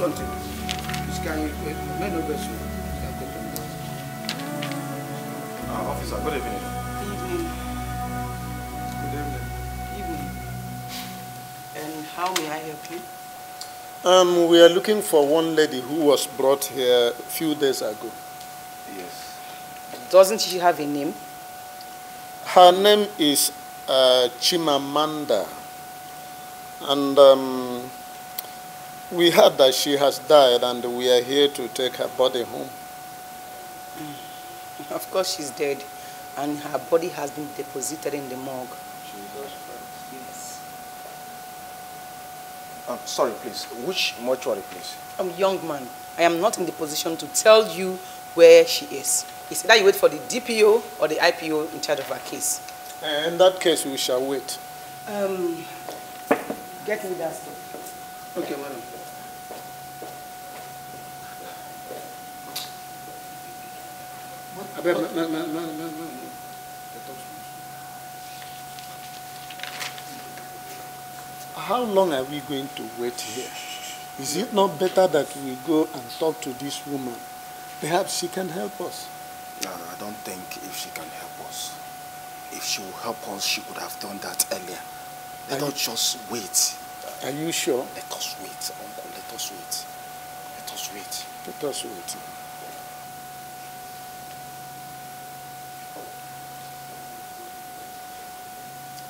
something. This guy, may not be sure. Officer, good evening. Evening. Good evening. Evening. And how may I help you? We are looking for one lady who was brought here a few days ago. Yes. Doesn't she have a name? Her name is Chimamanda. And we heard that she has died and we are here to take her body home. Of course she's dead. And her body has been deposited in the morgue. Jesus Christ. Yes. Sorry, please. Which mortuary, please? Young man, I am not in the position to tell you where she is. It's either you wait for the DPO or the IPO in charge of her case. In that case, we shall wait. Get me that stuff. Okay, madam. How long are we going to wait here? Is it not better that we go and talk to this woman? Perhaps she can help us. No, I don't think if she can help us. If she will help us, she would have done that earlier. Let us just wait. Are you sure? Let us wait, uncle. Let us wait. Let us wait. Let us wait.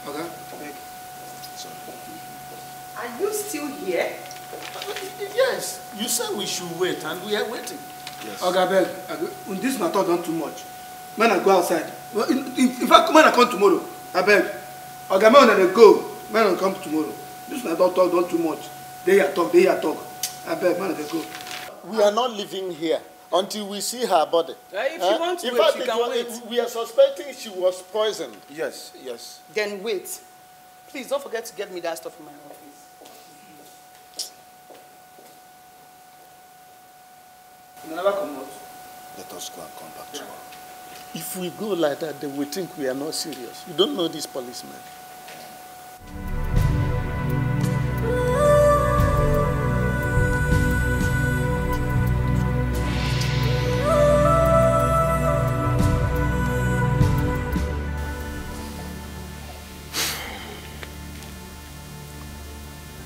Okay. Sorry. Are you still here? Yes, you said we should wait and we are waiting. Yes. Okay, beg. This matter done too much. Man, I go outside. Well, in fact, when I come tomorrow, I beg. Okay, man, I go. Man, I come tomorrow. This matter done too much. They here talk. I beg, man, I go. We are not living here until we see her body. If you want to In wait, fact, you can wait. we are suspecting she was poisoned. Yes, yes. Then wait. Please don't forget to get me that stuff in my office. You never come out. Let us go and come back tomorrow. If we go like that, they will think we are not serious. You don't know these policemen.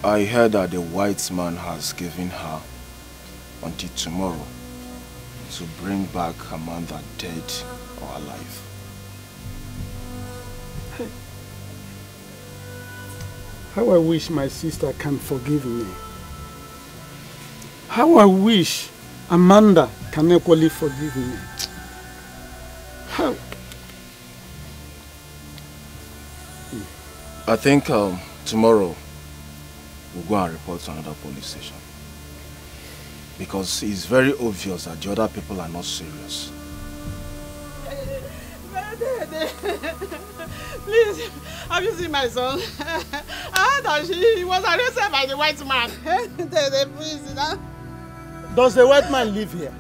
I heard that the white man has given her until tomorrow to bring back Amanda dead or alive. How I wish my sister can forgive me. How I wish Amanda can equally forgive me. How? I think tomorrow we'll go and report to another police station. Because it's very obvious that the other people are not serious. Please, have you seen my son? I thought he was arrested by the white man. Please, Does the white man live here?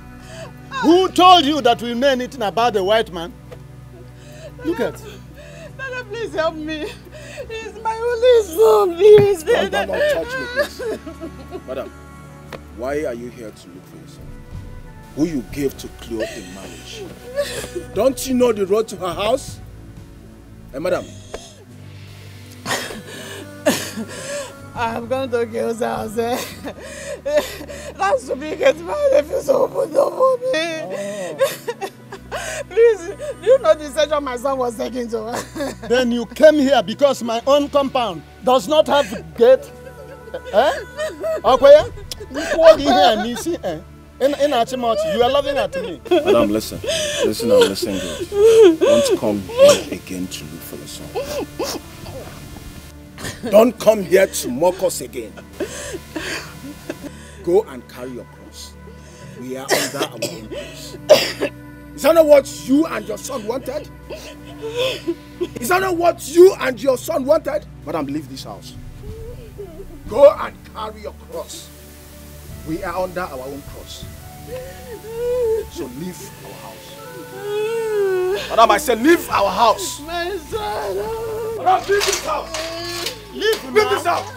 Who told you that we know anything about the white man? Look at him. Dada, please help me. He's my only son, please. Don't touch me, please. Madam, why are you here to look for your son? Who you gave to clear a marriage? Don't you know the road to her house? Hey, madam. I'm going to Gil's house. That's to be get my refuse open up for me. Please, do you know the session my son was taken to? Then you came here because my own compound does not have gate. Okay? You are laughing at me. Madam, listen. Listen and listen good. Don't come here again to look for your son. Don't come here to mock us again. Go and carry your cross. We are under our own cross. Is that not what you and your son wanted? Is that not what you and your son wanted? Madam, leave this house. Go and carry your cross. We are under our own cross. So leave our house. Madam, I said leave our house. My son. Madam, leave this house. Leave this house.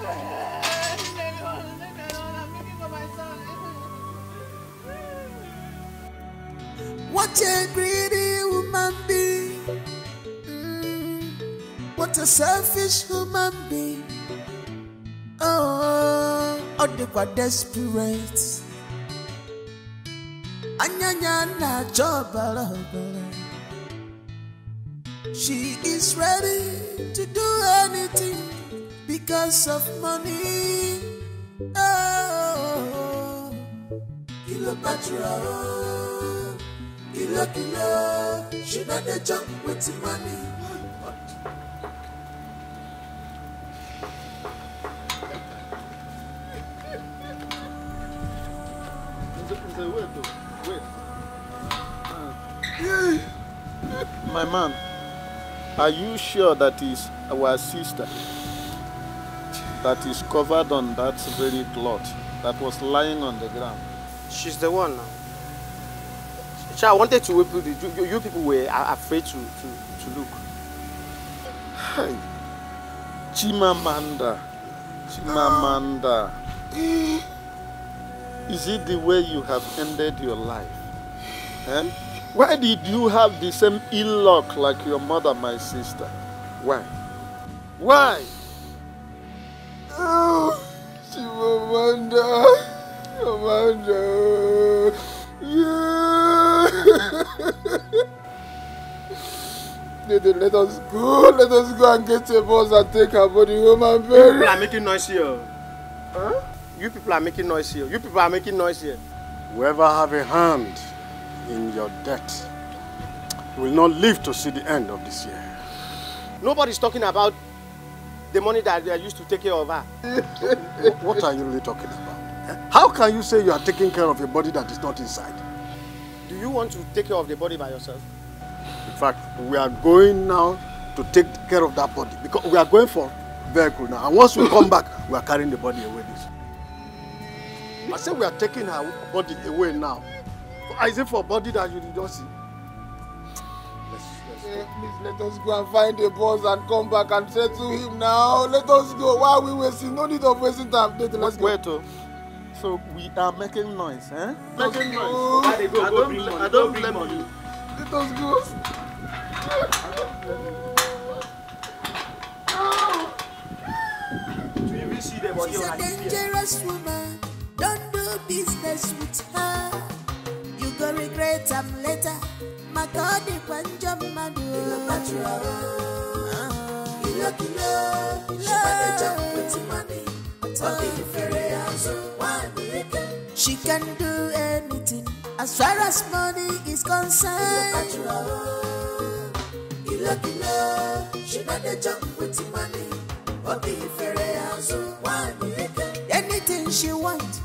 I'm looking for my son. What a greedy woman being. What a selfish human being. Oh, they were desperate. Anyanya na jobala. She is ready to do anything because of money. Oh, Cleopatra, kilo, she not a jump with the money. Wait. My man, are you sure that is our sister that is covered on that very cloth that was lying on the ground? She's the one now. I wanted to wait, you people were afraid to look. Hey, Chimamanda. Is it the way you have ended your life? Eh? Why did you have the same ill luck like your mother, my sister? Why? Why? Oh, Chimamanda. Yeah. Let us go and get a bus and take her body home and bury. People are making noise here. Huh? You people are making noise here. Whoever have a hand in your death will not live to see the end of this year. Nobody's talking about the money that they used to take care of her. What are you really talking about? How can you say you are taking care of a body that is not inside? Do you want to take care of the body by yourself? In fact, we are going now to take care of that body because we are going for vehicle now. And once we come back, we are carrying the body away. I said we are taking her body away now. Is it for a body that you did not see? Let's go. Please let us go and find a boss and come back and say to him now. Let us go. Why are we wasting? No need of wasting time. Let's go. Wait, so we are making noise, eh? Making noise. I don't blame you. Let us go. She's a dangerous woman. Don't do business with her. You go regret them later. My God, the Panjam Madu. She can do anything as far as money is concerned. She not a jump with money. Anything she want,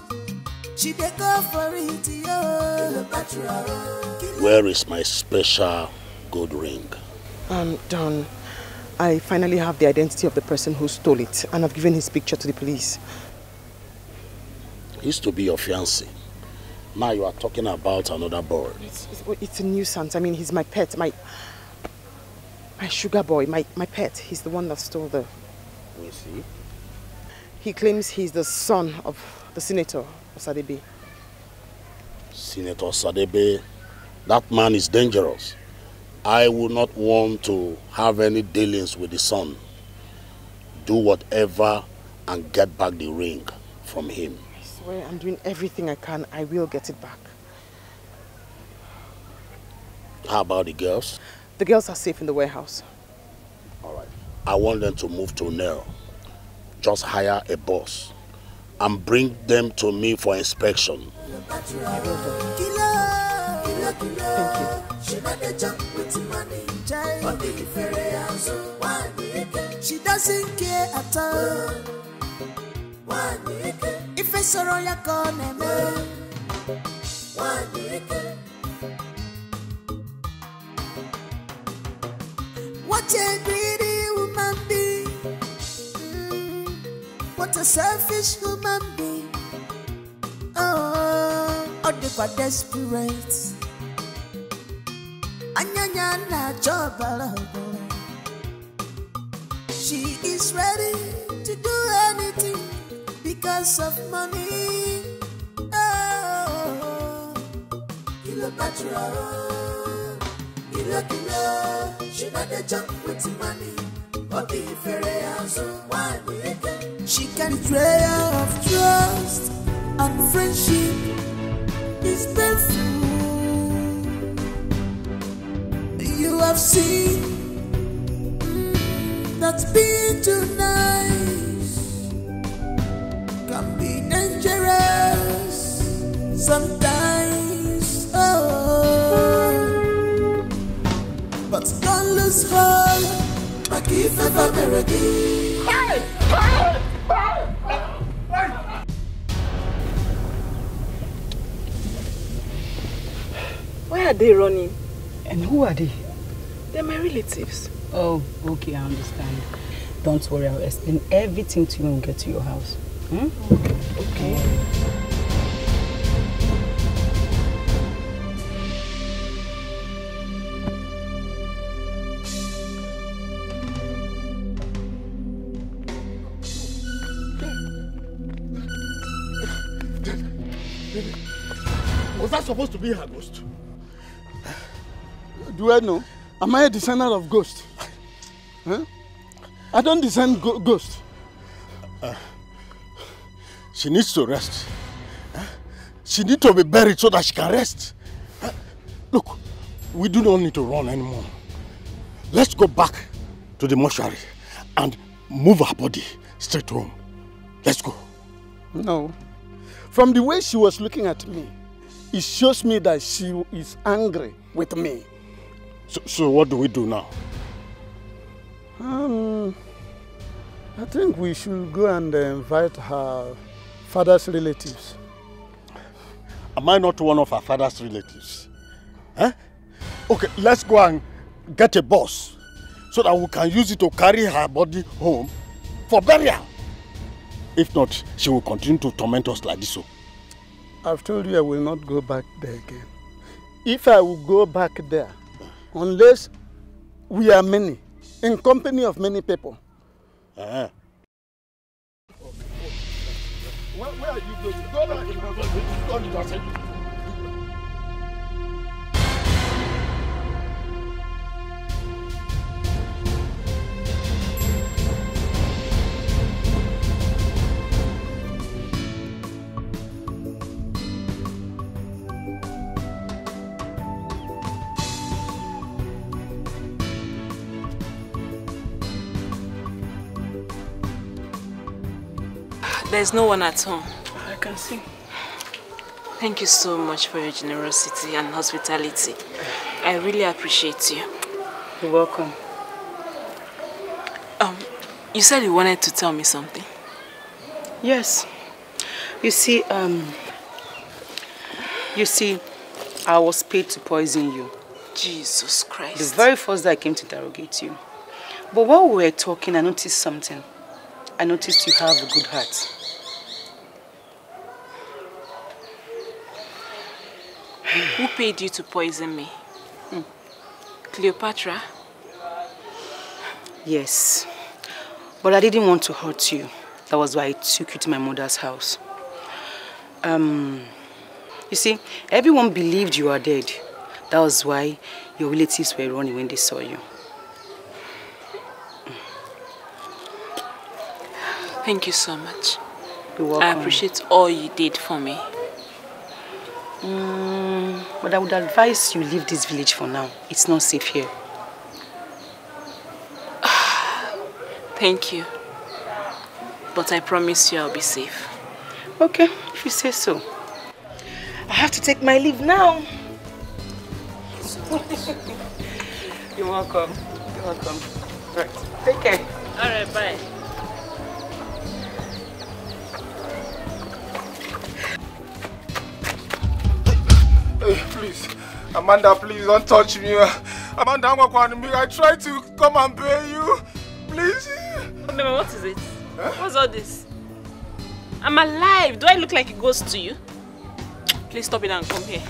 she dey go for it, yo. Where is my special gold ring? Don, I finally have the identity of the person who stole it, and I've given his picture to the police. He used to be your fiancé. Now you are talking about another boy. It's a nuisance. I mean, he's my pet, my sugar boy, my pet. He's the one that stole the... We see. He claims he's the son of the senator, Osadebe. Senator Osadebe, that man is dangerous. I would not want to have any dealings with the son. Do whatever and get back the ring from him. I swear I'm doing everything I can. I will get it back. How about the girls? The girls are safe in the warehouse. All right. I want them to move to Nell. Just hire a bus and bring them to me for inspection. Thank you. She doesn't care at all. If it's sorrow you're gonna make. What a greedy woman be. What a selfish human being. Oh, they were desperate. Anyanya na jobala. She is ready to do anything because of money. Oh, Cleopatra, she not a jump with money. She can betrayal of trust and friendship is painful. You have seen that being too nice can be dangerous sometimes. Oh, but don't lose hope. Why are they running? And who are they? They're my relatives. Oh, okay, I understand. Don't worry, I'll explain everything to you when we get to your house. Hmm? Okay. Was that supposed to be her ghost? Do I know? Am I a descendant of ghosts? Huh? I don't descend ghosts. She needs to rest. She needs to be buried so that she can rest. Look, we do not need to run anymore. Let's go back to the mortuary and move her body straight home. Let's go. No. From the way she was looking at me, it shows me that she is angry with me. So what do we do now? I think we should go and invite her father's relatives. Am I not one of her father's relatives? Huh? Okay, let's go and get a bus so that we can use it to carry her body home for burial. If not, she will continue to torment us like this. I've told you I will not go back there again. If I will go back there, unless we are many, in company of many people. Uh-huh. Where are you going? Go back. There's no one at home. I can see. Thank you so much for your generosity and hospitality. I really appreciate you. You're welcome. You said you wanted to tell me something. Yes. You see, I was paid to poison you. Jesus Christ. The very first day I came to interrogate you. But while we were talking, I noticed something. I noticed you have a good heart. Who paid you to poison me? Cleopatra? Yes. But I didn't want to hurt you. That was why I took you to my mother's house. You see, everyone believed you were dead. That was why your relatives were running when they saw you. Thank you so much. You're welcome. I appreciate all you did for me. But I would advise you leave this village for now. It's not safe here. Thank you. But I promise you I'll be safe. Okay, if you say so. I have to take my leave now. You're welcome. You're welcome. Right. Take care. All right, bye. Hey, please. Amanda, please don't touch me. Amanda, I tried to come and pay you. Please. Mama, what is it? Huh? What's all this? I'm alive. Do I look like a ghost to you? Please stop it and come here.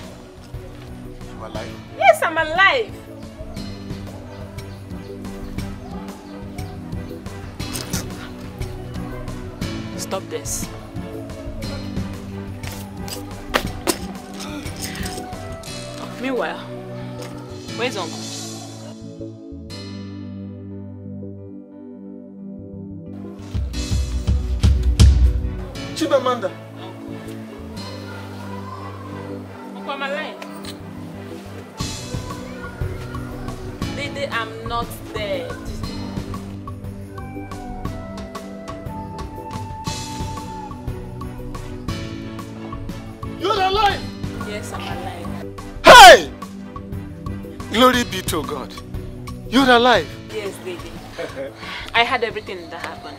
I'm alive? Yes, I'm alive. Stop this. Meanwhile, where's Uncle? Chibamanda. Uncle, am I lying? Lady, I'm not dead. You're alive! Yes, I'm alive. Hey! Glory be to God. You're alive. Yes, lady. I had everything that happened.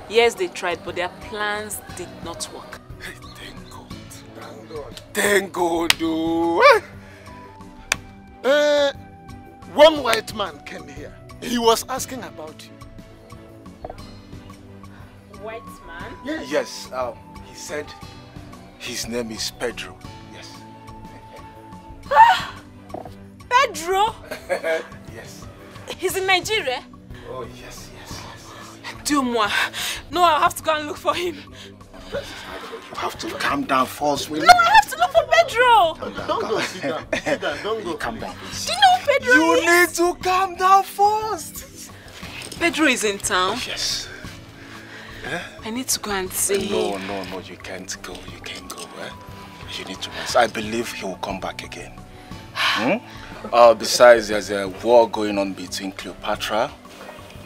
Yes, they tried, but their plans did not work. Hey, thank God. Thank God. Thank God. Oh. One white man came here. He was asking about you. White man? Yes. Yes, he said his name is Pedro. Yes. Pedro? Yes. He's in Nigeria? Oh, yes, yes, yes, yes. Dis-moi. No, I'll have to go and look for him. You have to calm down first, will you? No, I have to look for Pedro. Don't go, sit down. Sit down, don't go. Calm down, please. Do you know Pedro You is? need to calm down first. Pedro is in town. Yes. I need to go and see him. No, you can't go. You can't go. You need to rest. I believe he will come back again. Besides, there's a war going on between Cleopatra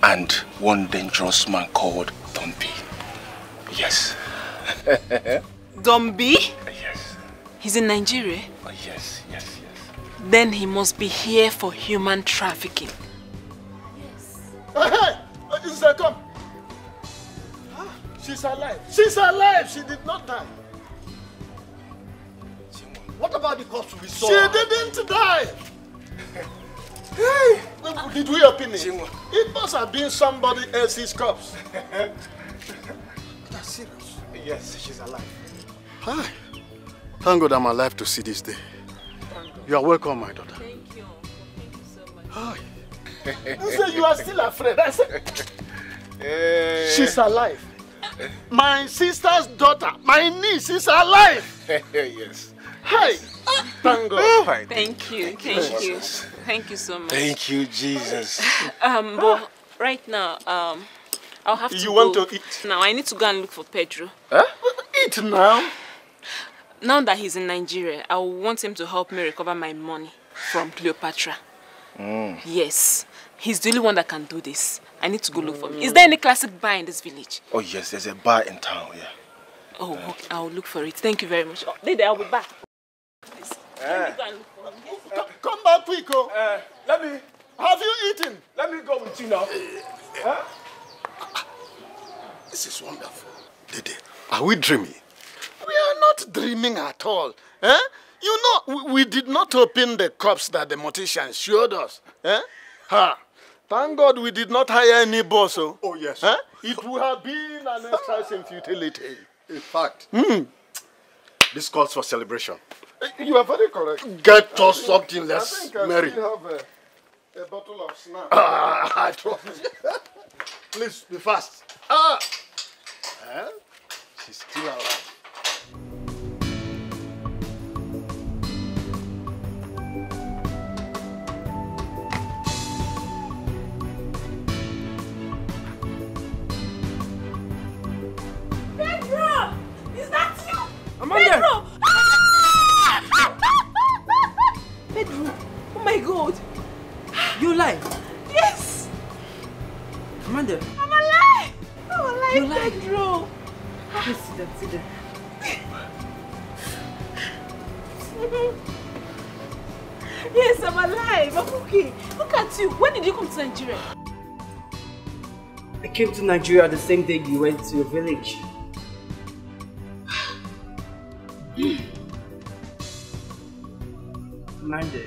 and one dangerous man called Dombi. Yes. Dombi? Yes. He's in Nigeria? Oh, yes, yes, yes. Then he must be here for human trafficking. Hey! Sister, come. She's alive. She's alive. She did not die. What about the corpse we saw? She didn't die. Hey! Did we open it? It must have been somebody else's corpse. That's serious. Yes, she's alive. Hi. Thank God I'm alive to see this day. You are welcome, my daughter. Thank you. Thank you so much. Hi. You say you are still afraid. I said, she's alive. My sister's daughter, my niece, is alive. Yes. Hey, thank God. Thank you. Thank you. Thank you so much. Thank you, Jesus. But right now, I'll have to You go. want to eat? Now, I need to go and look for Pedro. Huh? Eat now. Now that he's in Nigeria, I want him to help me recover my money from Cleopatra. Yes. He's the only one that can do this. I need to go look for him. Is there any classic bar in this village? Oh, yes, there's a bar in town, yeah. Oh, okay. I'll look for it. Thank you very much. Oh, Dede, I'll be back. Please. Let me go and look for him. Come back quick, oh. Let me... Have you eaten? Let me go with you now. This is wonderful. Dede, are we dreaming? We are not dreaming at all. Eh? You know, we did not open the cups that the mortician showed us. Eh? Ha! Thank God we did not hire any boss. Oh, yes. Eh? It would have been an exercise in futility. In fact, this calls for celebration. You are very correct. Get us something I less think I merry. still have a bottle of snap. I trust you. Please, be fast. She's still alive. Pedro! Is that you? Amanda! Pedro! Pedro! Oh my God! You alive? Yes! Amanda! I'm alive! I'm alive, You alive? Pedro! Please sit down, sit down. Yes, I'm alive. I'm okay. Look at you. When did you come to Nigeria? I came to Nigeria the same day you went to your village. Amanda.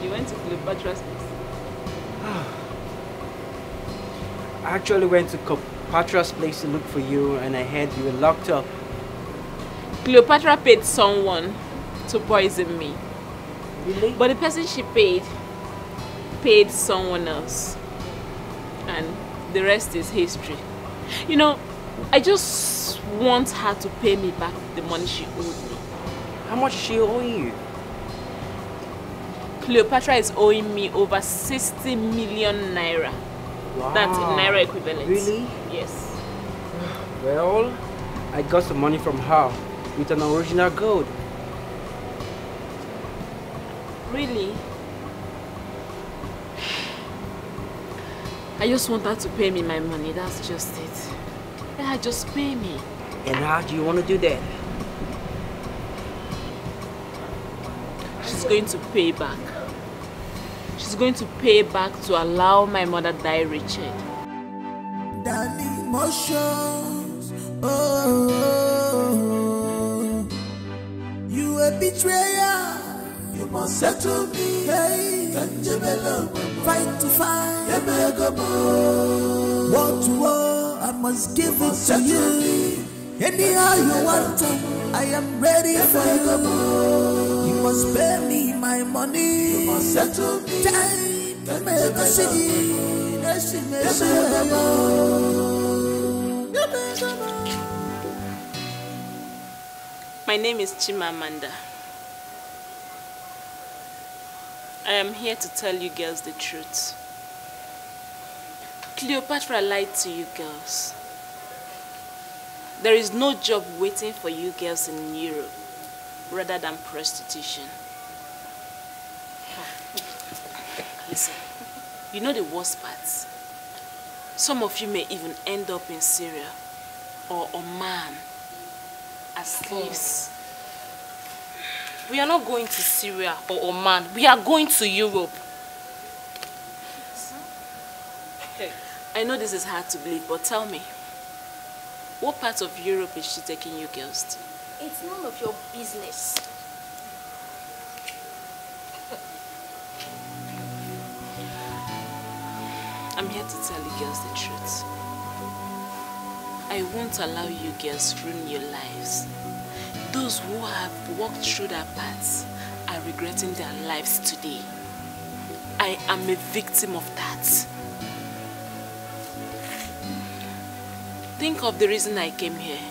You went to Cleopatra's place. I actually went to Cleopatra's place to look for you and I heard you were locked up. Cleopatra paid someone to poison me. Really? But the person she paid someone else. And the rest is history. You know, I just want her to pay me back the money she owed me. How much is she owing you? Cleopatra is owing me over 60 million naira. Wow. That's naira equivalent. Really? Yes. Well, I got some money from her with an original gold. Really? I just want her to pay me my money, that's just it. Yeah, just pay me. And how do you want to do that? She's going to pay back. She's going to pay back to allow my mother die wretched. Darling, emotions. Oh, you a betrayer. You must settle me. Hey, fight to fight. War to war, I must give it to you. Anyhow you want to, I am ready for you. You must pay me my money. You must settle me. Time to make a city. My name is Chimamanda. I am here to tell you girls the truth. Cleopatra lied to you girls. There is no job waiting for you girls in Europe rather than prostitution. Listen, you know the worst parts. Some of you may even end up in Syria or Oman as slaves. We are not going to Syria or Oman. We are going to Europe. Hey, I know this is hard to believe, but tell me, what part of Europe is she taking you girls to? It's none of your business. I'm here to tell you girls the truth. I won't allow you girls ruin your lives. Those who have walked through their paths are regretting their lives today. I am a victim of that. Think of the reason I came here.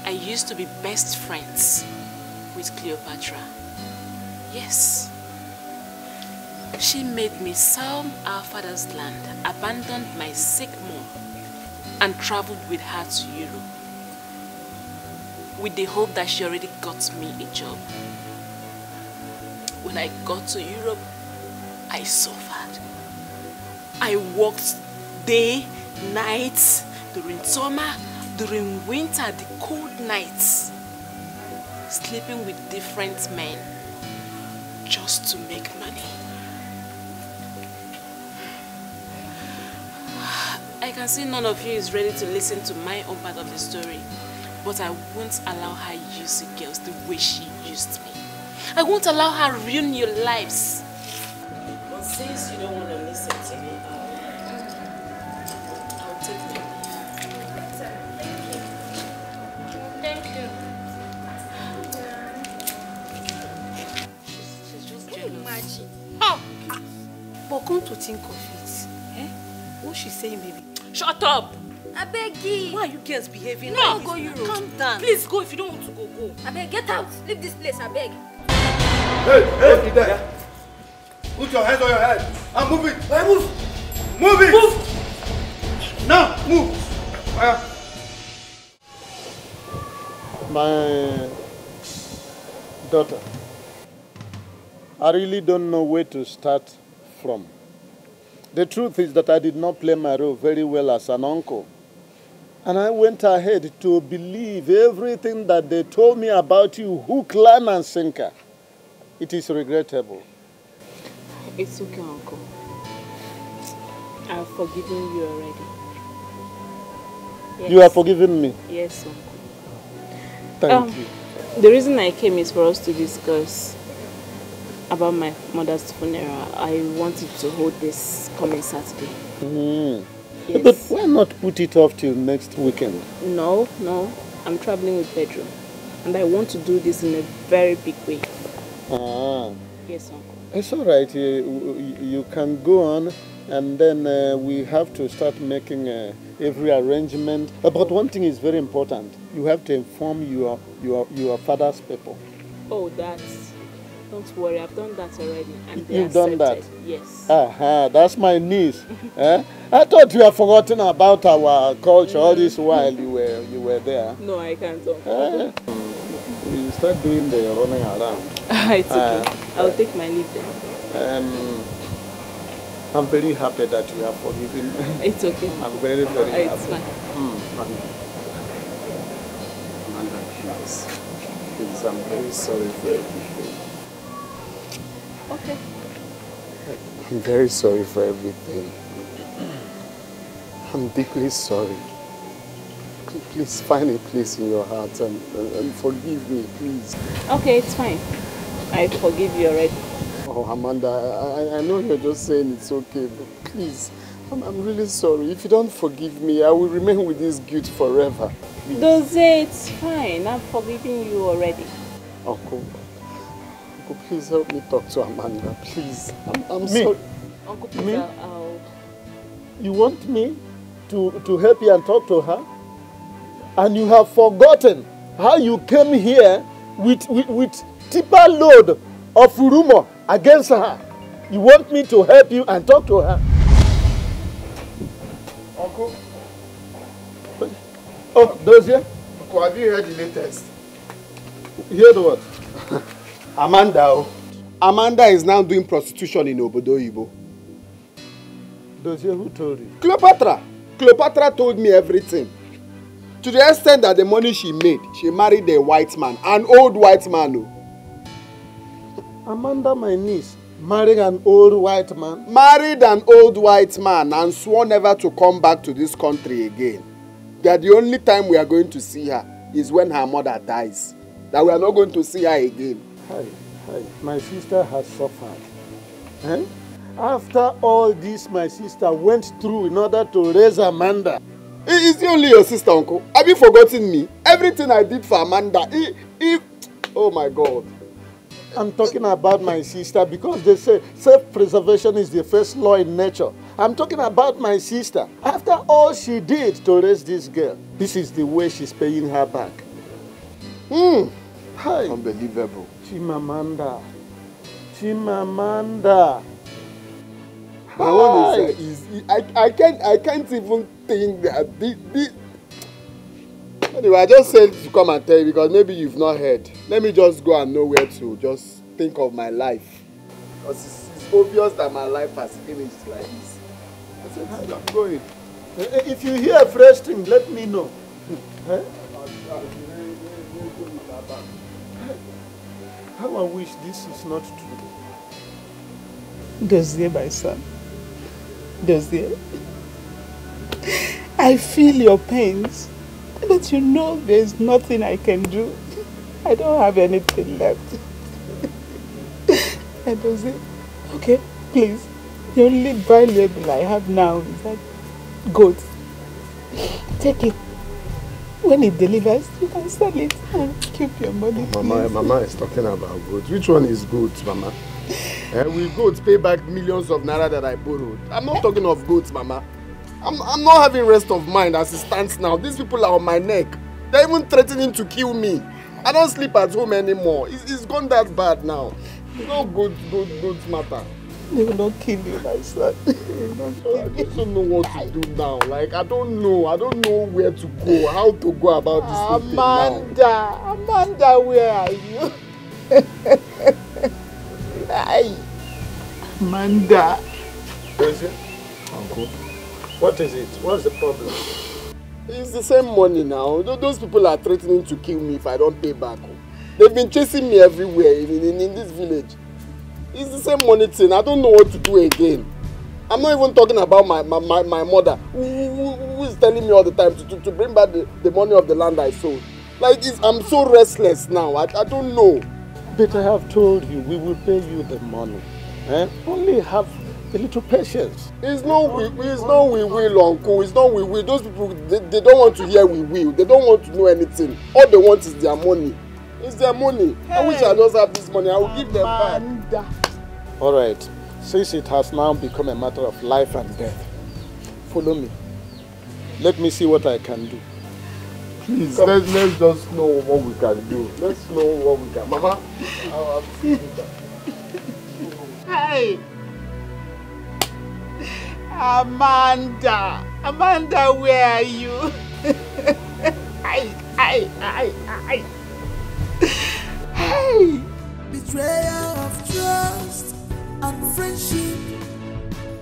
I used to be best friends with Cleopatra. Yes. She made me sell our father's land, abandoned my sick mom, and traveled with her to Europe, with the hope that she already got me a job. When I got to Europe, I suffered. I worked day, night, during summer, during winter, the cold nights, sleeping with different men just to make money. I can see none of you is ready to listen to my own part of the story, but I won't allow her use you girls the way she used me. I won't allow her ruin your lives. But since you don't want to listen to me, I'll take my leave. Thank you. She's just jealous. Imagine. Oh. But come to think of it, what she's saying, baby. Shut up! I beg you. Why are you girls behaving No, like this? go Europe. Calm down. Please go if you don't want to go. Go. I beg, get out. Leave this place. I beg. Hey, there. Put your hands on your head. And move it. Hey, move. Move it. Move. Now, move. My daughter, I really don't know where to start from. The truth is that I did not play my role very well as an uncle. And I went ahead to believe everything that they told me about you, hook, line, and sinker. It is regrettable. It's okay, Uncle. I've forgiven you already. Yes. You have forgiven me? Yes, Uncle. Thank you. The reason I came is for us to discuss about my mother's funeral. I wanted to hold this coming Saturday. Yes. But why not put it off till next weekend? No. I'm traveling with Pedro. And I want to do this in a very big way. Yes, Uncle. It's all right. You can go on, and then we have to start making every arrangement. But one thing is very important. You have to inform your father's people. Oh, don't worry, I've done that already. And You've done that? Yes. That's my niece. I thought you had forgotten about our culture all this while you were there. No, I can't. You start doing the running around. It's okay. I'll take my leave then. I'm very happy that you have forgiven me. It's okay. I'm very, very happy. It's fine. Amanda, please, I'm very sorry for everything. Okay. I'm very sorry for everything. I'm deeply sorry. Please find a place in your heart and forgive me, please. Okay, it's fine. I forgive you already. Oh, Amanda, I know you're just saying it's okay, but please, I'm really sorry. If you don't forgive me, I will remain with this guilt forever. Doze, it's fine. I'm forgiving you already. Uncle, please help me talk to Amanda, please. I'm sorry. Uncle Peter, Me? You want me to help you and talk to her? And you have forgotten how you came here with tipper load of rumor against her. You want me to help you and talk to her? Uncle. Oh, those here? Uncle, have you heard the latest? Heard what? Amanda is now doing prostitution in Obodo Ibo. Those here, who told you? Cleopatra told me everything. To the extent that the money she made, she married a white man, an old white man. Amanda, my niece, married an old white man? Married an old white man and swore never to come back to this country again. That the only time we are going to see her is when her mother dies. That we are not going to see her again. Hi. My sister has suffered. After all this my sister went through in order to raise Amanda. Is it only your sister, Uncle? Have you forgotten me? Everything I did for Amanda. Oh my God. I'm talking about my sister because they say self-preservation is the first law in nature. I'm talking about my sister. After all she did to raise this girl, this is the way she's paying her back. Hi. Unbelievable. Chimamanda. My own is I can't even think that Anyway, I just said to come and tell you because maybe you've not heard. Let me just go and know where to just think of my life. Because it's obvious that my life has finished like this. I said, I'm going. If you hear a fresh thing, let me know. How I wish this is not true. Dozie, my son. Dozie. I feel your pains. But you know there's nothing I can do. I don't have anything left. And Dozie, okay, please. The only valuable I have now is that goat. Take it. When it delivers, you can sell it and keep your money. Mama is talking about goats. Which one is goats, Mama? Will goats pay back millions of naira that I borrowed? I'm not talking of goats, Mama. I'm not having rest of mind as it stands now. These people are on my neck. They're even threatening to kill me. I don't sleep at home anymore. It's gone that bad now. It's not goats matter. They will not kill you, my son. I just don't know what to do now. Like, I don't know where to go, how to go about this whole thing now. Amanda, where are you? Amanda. Uncle, what is it? What's the problem? It's the same money now. Those people are threatening to kill me if I don't pay back. They've been chasing me everywhere, even in this village. It's the same money thing. I don't know what to do again. I'm not even talking about my mother, who is telling me all the time to bring back the money of the land I sold. Like, I'm so restless now. I don't know. But I have told you, we will pay you the money. Only have a little patience. It's not we will, Uncle. It's not we will. Those people, they don't want to hear we will. They don't want to know anything. All they want is their money. It's their money. Hey. I wish I just have this money. I will give them back. All right. Since it has now become a matter of life and death, follow me. Let me see what I can do. Please, let's just know what we can do. Let's know what we can. Mama, I'll see that. Hey! Amanda! Amanda, where are you? Hey! Betrayal of trust and friendship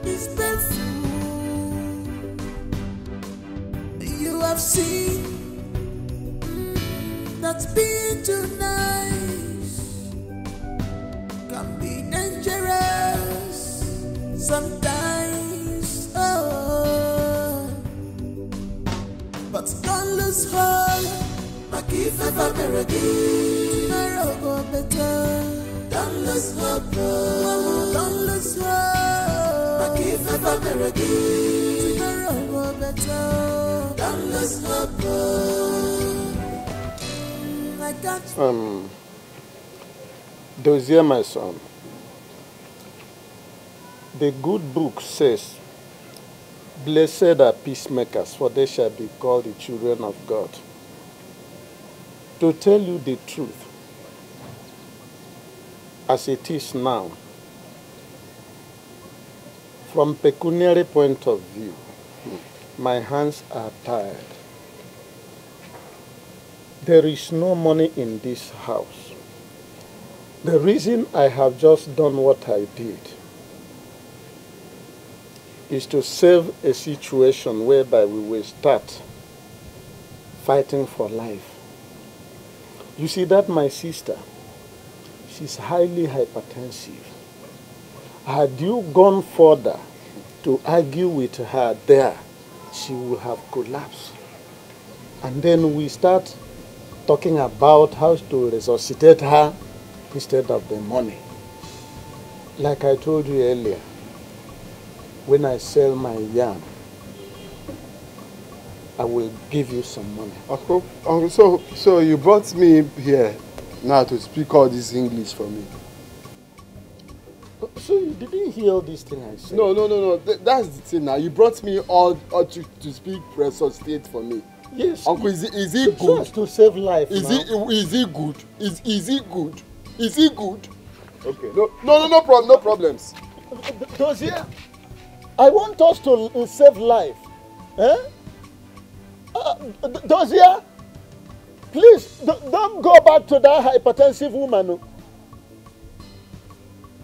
is painful. You have seen that being too nice can be dangerous sometimes. Oh, but don't lose hope. Like if ever tomorrow go better. Don't lose hope. Don't lose hope. Like if ever tomorrow go better. Don't lose hope. I got Dozier, my son, the good book says, blessed are peacemakers, for they shall be called the children of God. To tell you the truth, as it is now, from pecuniary point of view, my hands are tied. There is no money in this house. The reason I have just done what I did is to save a situation whereby we will start fighting for life. You see that my sister, she's highly hypertensive. Had you gone further to argue with her there, she would have collapsed. And then we start talking about how to resuscitate her instead of the money. Like I told you earlier, when I sell my yam, I will give you some money. Uncle, so you brought me here now to speak all this English for me. So you didn't hear this thing I said? No. That's the thing now. You brought me all to speak resuscitate for me. Yes. Uncle, is he good? So as to save life Is now. he good? Is he good? Is he good? Okay. No problems. Dozier, I want us to save life. Eh? Dozier, please don't go back to that hypertensive woman.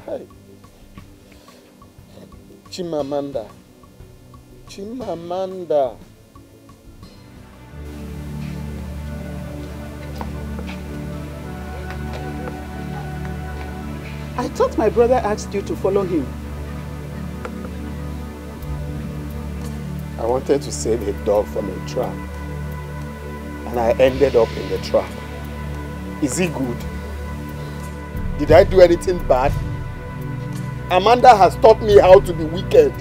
Hey. Chimamanda. I thought my brother asked you to follow him. I wanted to save a dog from a trap, and I ended up in the trap. Is he good? Did I do anything bad? Amanda has taught me how to be wicked.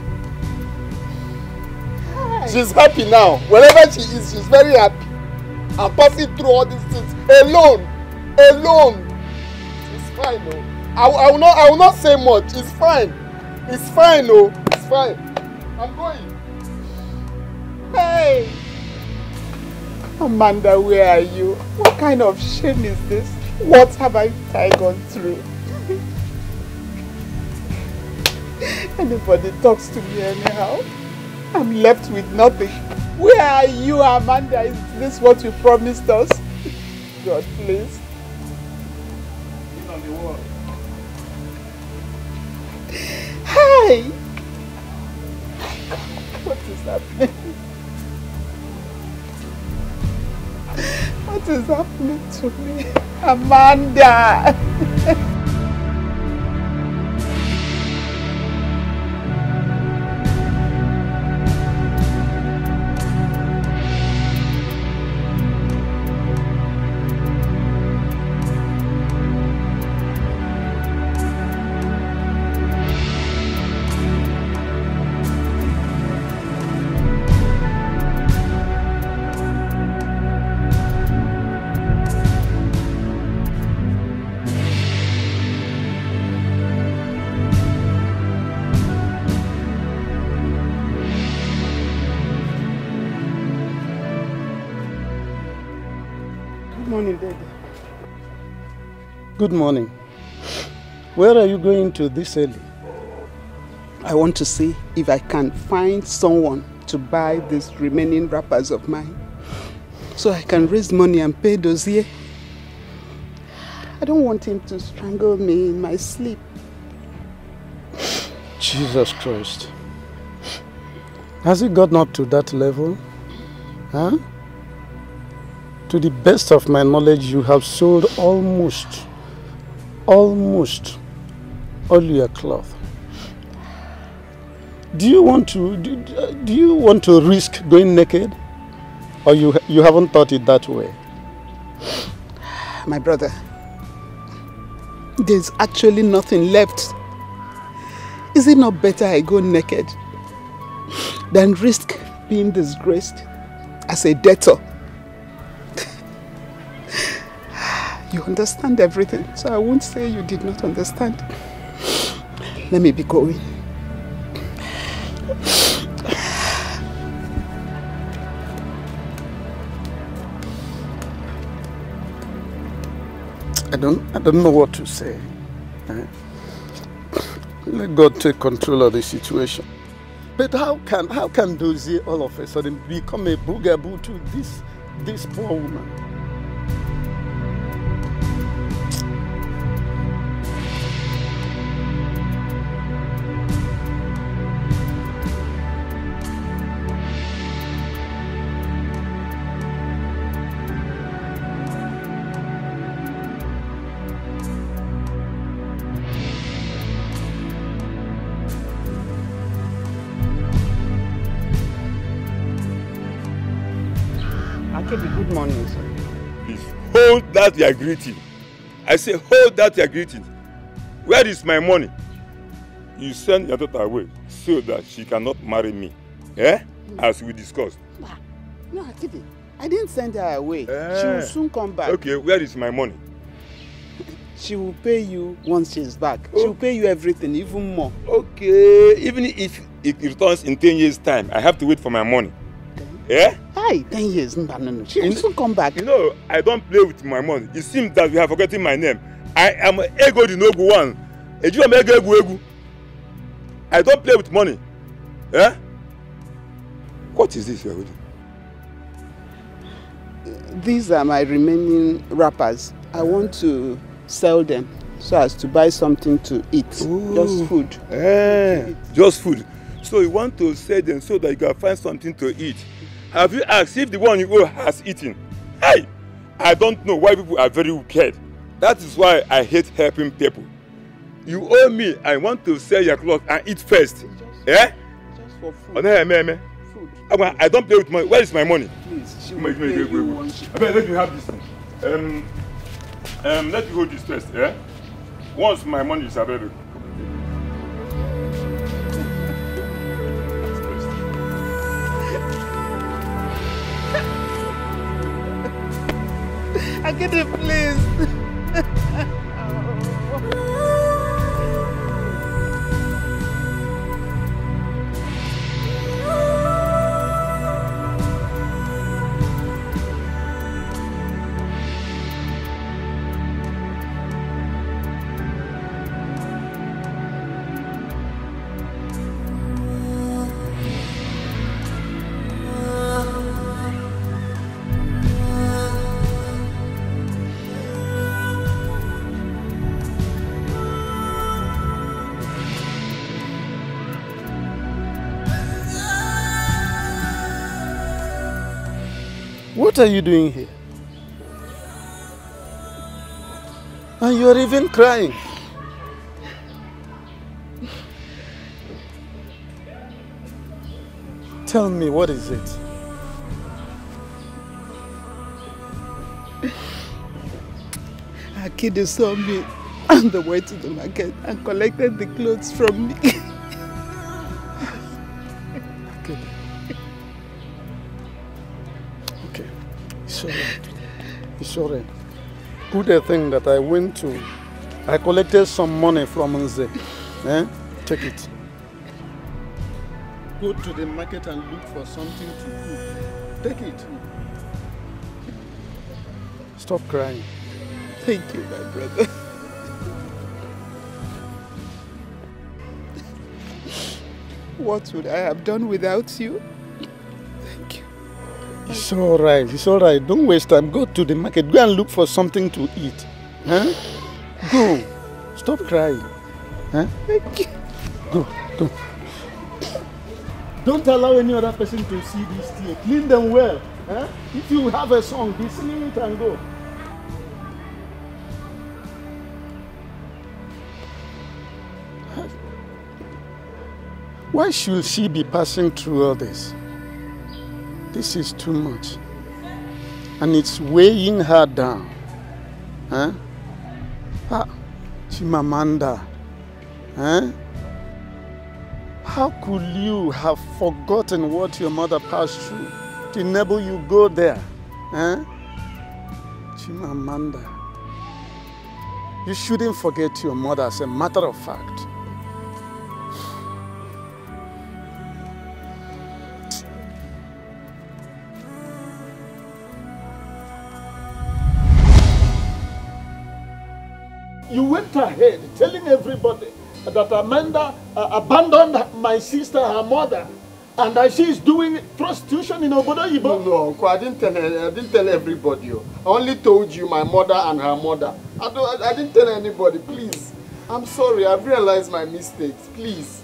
Hi. She's happy now. Wherever she is, she's very happy. I'm passing through all these things alone. It's fine, no. I will not say much. It's fine. It's fine, no. It's fine. I'm going. Hey! Amanda, where are you? What kind of shame is this? What have I gone through? Anybody talks to me anyhow, I'm left with nothing. Where are you, Amanda? Is this what you promised us? God, please. Hi! What is happening? What is happening to me? Amanda! morning, Daddy. Good morning. Where are you going to this early? I want to see if I can find someone to buy these remaining wrappers of mine so I can raise money and pay Dozier. I don't want him to strangle me in my sleep. Jesus Christ. Has it gotten up to that level? Huh? To the best of my knowledge, you have sold almost all your cloth. Do you want to risk going naked? Or you haven't thought it that way? My brother, there's actually nothing left. Is it not better I go naked than risk being disgraced as a debtor? You understand everything, so I won't say you did not understand. Let me be going. I don't know what to say. Let God take control of the situation. But how can Dozie all of a sudden become a boogaboo to this poor woman? Good morning, sir. Please hold that your greeting. I say hold that your greeting. Where is my money? You send your daughter away so that she cannot marry me. Eh? As we discussed. No, Akidi, I didn't send her away. She will soon come back. Okay, where is my money? She will pay you once she's back. She will pay you everything, even more. Okay, even if it returns in 10 years' time, I have to wait for my money. Yeah? Hi, 10 years. No. She will soon come back. You know, I don't play with my money. It seems that you have forgotten my name. I am Ego the Nogu one. I don't play with money. Yeah? What is this you are doing? These are my remaining wrappers. I want to sell them so as to buy something to eat. Ooh. Just food. Just food. So you want to sell them so that you can find something to eat. Have you asked if the one you owe has eaten? Hey! I don't know why people are very wicked. That is why I hate helping people. You owe me, I want to sell your clothes and eat first. Just for food. Food. I don't play with money. Where is my money? Please, she will pay you once. Let me have this thing. Let me hold this first, yeah? Once my money is available. I get it, please. What are you doing here? And you are even crying. Tell me, what is it? Akide saw me on the way to the market and collected the clothes from me. Okay, it's alright. Good a thing that I went to. I collected some money from Nze. Take it. Go to the market and look for something to cook. Take it. Stop crying. Thank you, my brother. What would I have done without you? Thank you. It's all right. It's all right. Don't waste time. Go to the market. Go and look for something to eat. Huh? Go. Stop crying. Huh? Thank you. Go. Don't allow any other person to see this tear. Clean them well. Huh? If you have a song, be singing it and go. Why should she be passing through all this? This is too much. And it's weighing her down. Huh? Chimamanda. Huh? How could you have forgotten what your mother passed through to enable you go there? Huh? Chimamanda. You shouldn't forget your mother, as a matter of fact. You went ahead telling everybody that Amanda abandoned my sister, her mother, and that she is doing prostitution in Obodo Yibo. No, Uncle, I didn't tell everybody. I only told you my mother and her mother. I didn't tell anybody, please. I'm sorry, I've realized my mistakes. Please.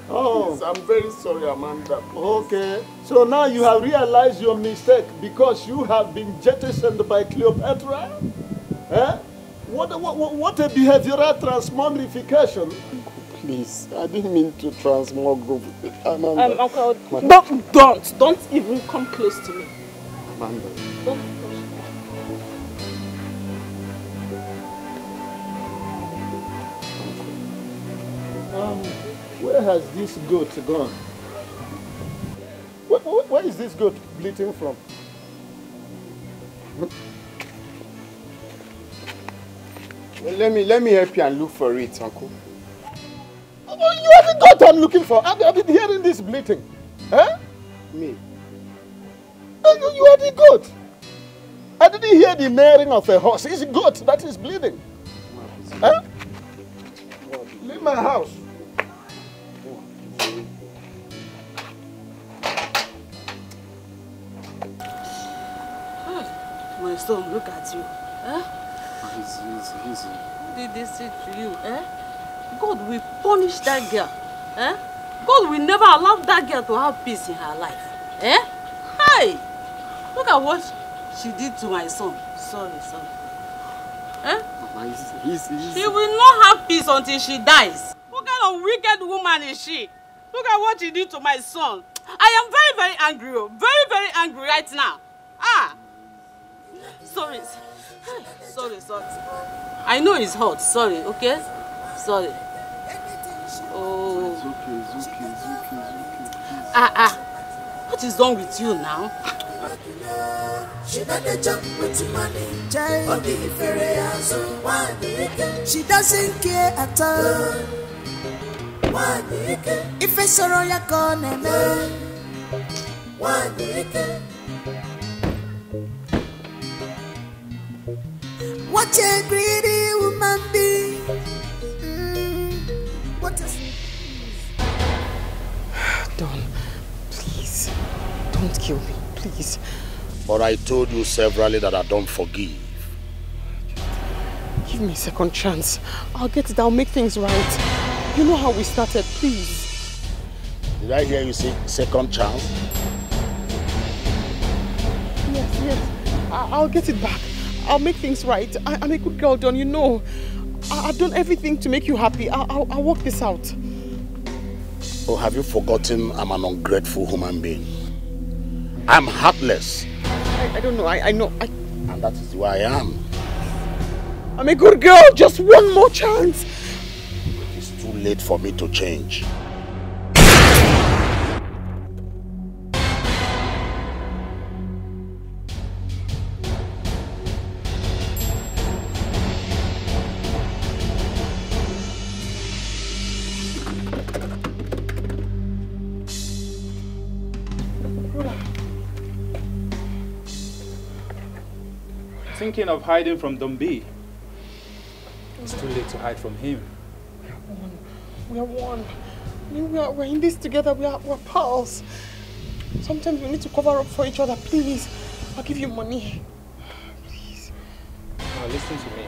Oh. Please, I'm very sorry, Amanda. Please. Okay, so now you have realized your mistake because you have been jettisoned by Cleopatra? Eh? What a behavioral transmogrification. Please, I didn't mean to transmograph. Amanda. Uncle, don't even come close to me. Amanda. Don't. Where has this goat gone? Where is this goat bleating from? Well, let me help you and look for it, Uncle. You are the goat I'm looking for. I've been hearing this bleating. Huh? Me? You are the goat. I didn't hear the neighing of a horse. It's a goat that is bleeding. Huh? Leave my house. My son, look at you. Huh? He's Who did this to you? Eh? God will punish that girl. Eh? God will never allow that girl to have peace in her life. Eh? Hey! Look at what she did to my son. Sorry, son. Eh? Mama, She will not have peace until she dies. What kind of wicked woman is she? Look at what she did to my son. I am very, very angry. Very, very angry right now. Sorry. Sorry. I know it's hot. Sorry, okay? Sorry. Oh. It's okay. What is wrong with you now? She doesn't care at all. If it's all you're gonna know. What a greedy woman be. What is Don, please, don't kill me, please. But I told you severally that I don't forgive. Give me a second chance. I'll get it. I'll make things right. You know how we started, please. Did I hear you say second chance? Yes. I'll get it back. I'll make things right. I'm a good girl, Don, you know. I've done everything to make you happy. I'll work this out. Oh, have you forgotten I'm an ungrateful human being? I'm heartless. I don't know. I know. And that is who I am. I'm a good girl. Just one more chance. It's too late for me to change. thinking of hiding from Dombi. It's too late to hide from him. We are one. We're in this together. We're pals. Sometimes we need to cover up for each other. Please, I'll give you money. Please. Now listen to me.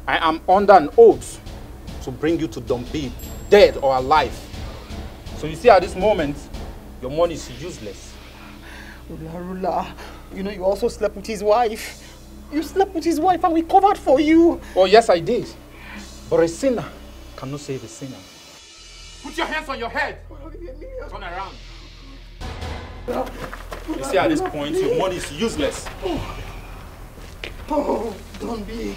I am under an oath to bring you to Dombi, dead or alive. So you see, at this moment, your money is useless. Rula, you know you also slept with his wife. You slept with his wife and we covered for you. Oh yes, I did. But a sinner cannot save a sinner. Put your hands on your head. Turn around. You see, at this point, your money is useless. Oh, don't be.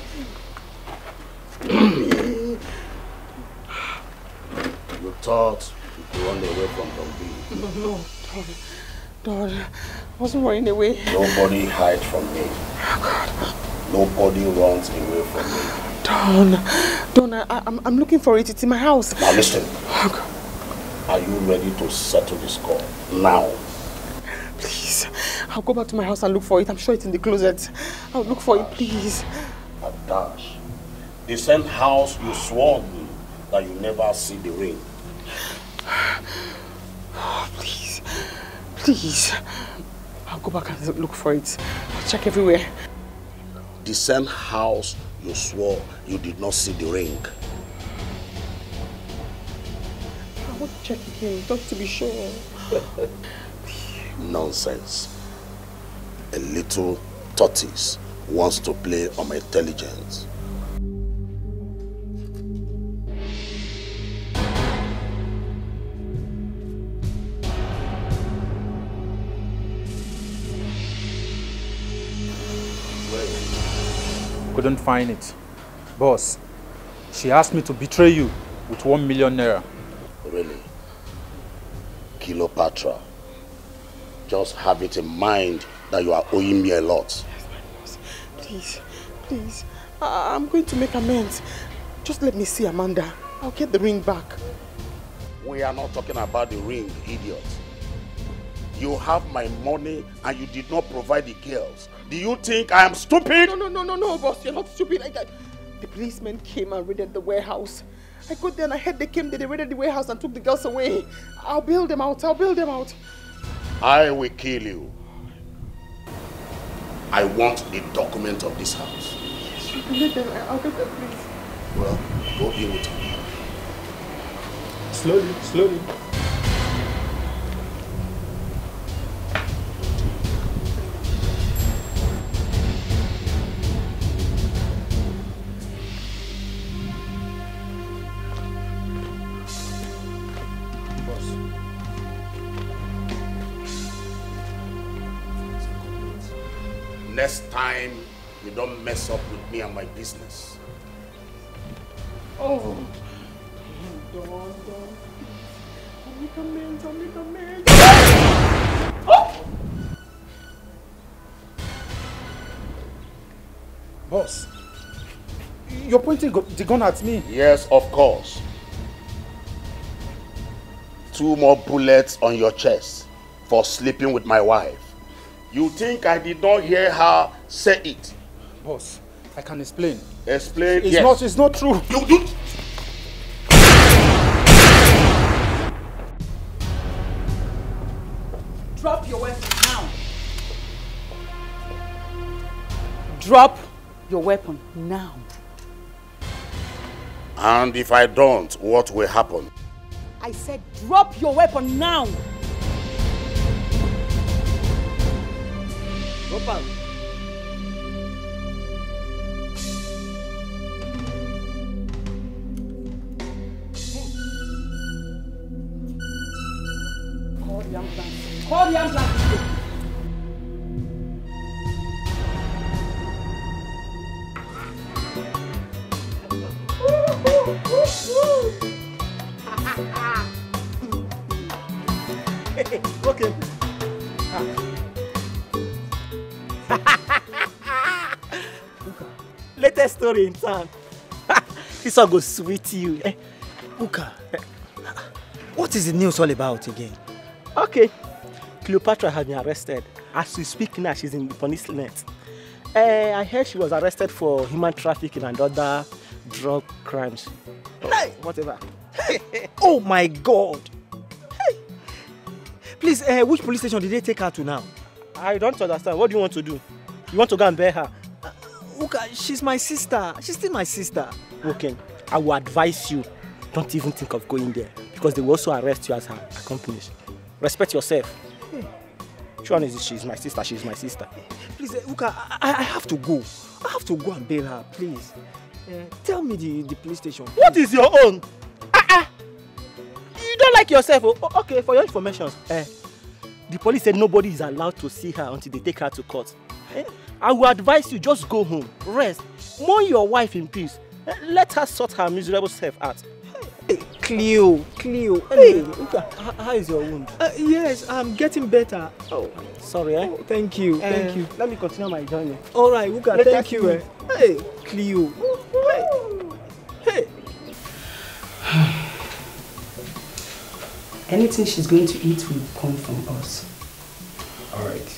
You thought you could run away from Dombi. No, Don, I wasn't running away. Nobody hides from me. Nobody runs away from me. Don, I'm looking for it. It's in my house. Now listen. Are you ready to settle this score now? Please, I'll go back to my house and look for it. I'm sure it's in the closet. I'll look for it, please. Adash, the same house you swore me that you never see the ring. Please, please. I'll go back and look for it. I'll check everywhere. The same house you swore you did not see the ring. I want to check again, just to be sure. Nonsense. A little tortoise wants to play on my intelligence. Couldn't find it. Boss, she asked me to betray you with 1 million naira. Really? Cleopatra. Just have it in mind that you are owing me a lot. Yes, my boss. Please, please. I'm going to make amends. Just let me see Amanda. I'll get the ring back. We are not talking about the ring, idiot. You have my money and you did not provide the girls. Do you think I am stupid? No, boss. You're not stupid. The policemen came and raided the warehouse. I got there and I heard they came there, they raided the warehouse and took the girls away. I'll bail them out. I will kill you. I want the document of this house. Yes, you can get them. I'll get them, please. Well, go in with me. Slowly. Next time, you don't mess up with me and my business. Oh. Don't. I'll make amends. Oh! Boss, you're pointing the gun at me. Yes, of course. 2 more bullets on your chest for sleeping with my wife. You think I did not hear her say it? Boss, I can explain. Explain? It's not true. You do. Drop your weapon now. Drop your weapon now. And if I don't, what will happen? I said drop your weapon now. Gopal. Call the ambulance. Call the ambulance. Okay. Latest story in town. This all goes sweet you. Uka, what is the news all about again? Okay. Cleopatra has been arrested. As we speak now, she's in the police net. I heard she was arrested for human trafficking and other drug crimes. Hey, whatever. Oh my God. Hey. Please, which police station did they take her to now? I don't understand. What do you want to do? You want to go and bear her? Uka, she's my sister. She's still my sister. Okay, I will advise you, don't even think of going there because they will also arrest you as her accomplice. Respect yourself. Which one is it? She's my sister. She's my sister. Please, Uka, I have to go. I have to go and bail her, please. Tell me the police station. What is your own? You don't like yourself. Oh, okay, for your information, the police said nobody is allowed to see her until they take her to court. I will advise you, just go home, rest, mourn your wife in peace. Let her sort her miserable self out. Hey, Cleo. Hey, how is your wound? Yes, I'm getting better. Oh, sorry, Oh, thank you, thank you. Let me continue my journey. All right, Uka, thank you. Hey, Cleo. Hey. Anything she's going to eat will come from us. All right.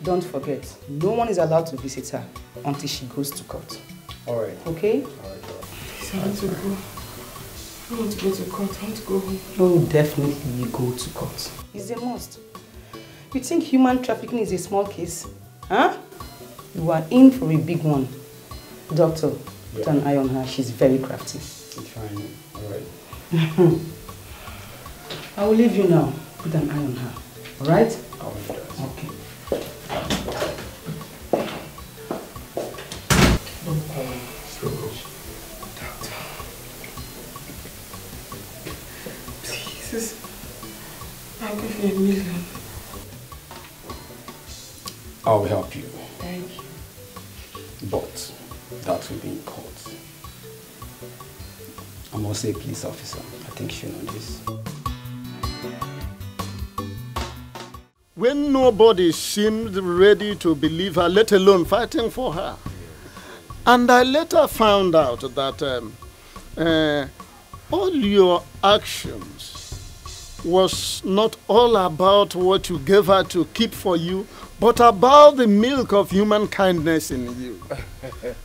Don't forget, no one is allowed to visit her until she goes to court. All right. Okay? All right. Please, I want to go. I want to go to court. I want to go home. Oh, definitely you go to court. It's a must. You think human trafficking is a small case? Huh? You are in for a big one. Doctor, put an eye on her. She's very crafty. I'm trying. All right. I will leave you now. Put an eye on her. All right? Okay. Please, I'll give you $1 million. I'll help you. Thank you. But that will be in court. I'm also a police officer. I think you know this. When nobody seemed ready to believe her, let alone fighting for her. And I later found out that all your actions was not all about what you gave her to keep for you, but about the milk of human kindness in you.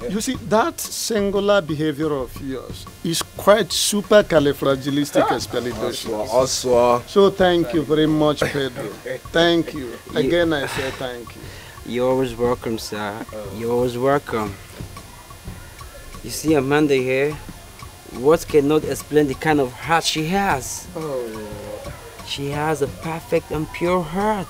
You see, that singular behavior of yours is quite supercalifragilisticexpialidocious. So thank you very much, Pedro. Thank you. Again, I say thank you. You're always welcome, sir. You're always welcome. You see Amanda here? Words cannot explain the kind of heart she has. Oh. She has a perfect and pure heart.